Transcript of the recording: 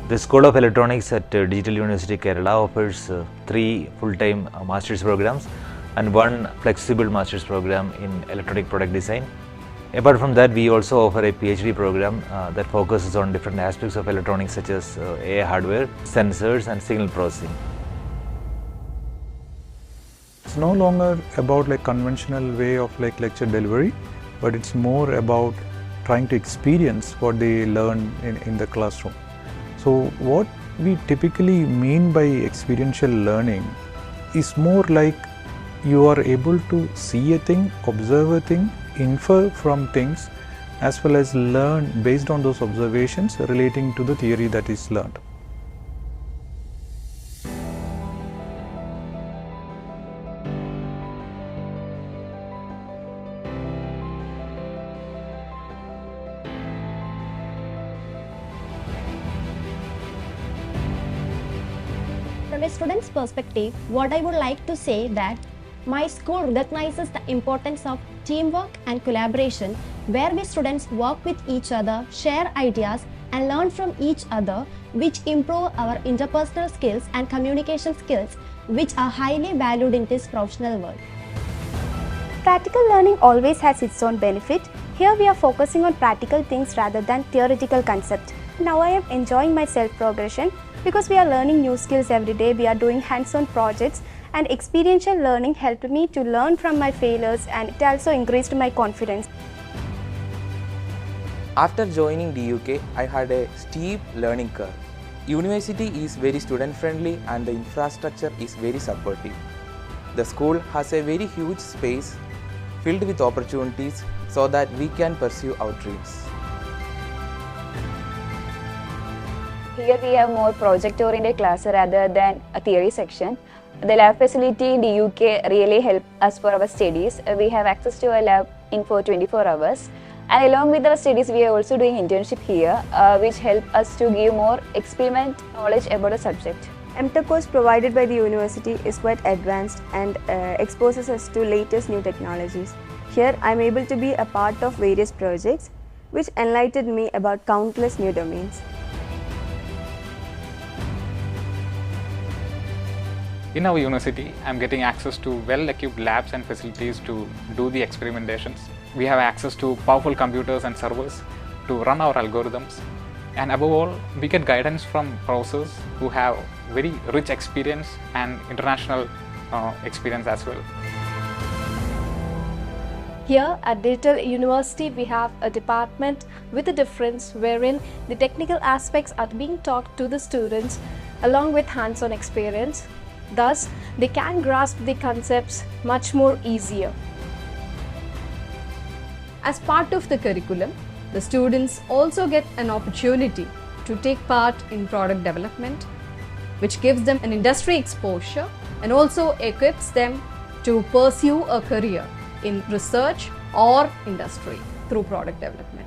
The School of Electronics at Digital University Kerala offers 3 full-time master's programs and 1 flexible master's program in electronic product design. Apart from that, we also offer a PhD program that focuses on different aspects of electronics such as AI hardware, sensors and signal processing. It's no longer about conventional way of lecture delivery, but it's more about trying to experience what they learn in the classroom. So what we typically mean by experiential learning is more like you are able to see a thing, observe a thing, infer from things, as well as learn based on those observations relating to the theory that is learned. From a student's perspective, what I would like to say that my school recognizes the importance of teamwork and collaboration, where we students work with each other, share ideas and learn from each other, which improve our interpersonal skills and communication skills, which are highly valued in this professional world. Practical learning always has its own benefit. Here we are focusing on practical things rather than theoretical concepts. Now I am enjoying my self-progression because we are learning new skills every day, we are doing hands-on projects, and experiential learning helped me to learn from my failures, and it also increased my confidence. After joining DUK, I had a steep learning curve. University is very student-friendly and the infrastructure is very supportive. The school has a very huge space filled with opportunities so that we can pursue our dreams. Here we have more project-oriented class rather than a theory section. The lab facility in DUK really helps us for our studies. We have access to a lab for 24 hours. And along with our studies, we are also doing internship here, which help us to give more experiment knowledge about the subject. MTech course provided by the university is quite advanced and exposes us to latest new technologies. Here I am able to be a part of various projects which enlightened me about countless new domains. In our university, I am getting access to well-equipped labs and facilities to do the experimentations. We have access to powerful computers and servers to run our algorithms. And above all, we get guidance from professors who have very rich experience and international experience as well. Here at Digital University, we have a department with a difference wherein the technical aspects are being taught to the students along with hands-on experience. Thus, they can grasp the concepts much more easier. As part of the curriculum, the students also get an opportunity to take part in product development, which gives them an industry exposure and also equips them to pursue a career in research or industry through product development.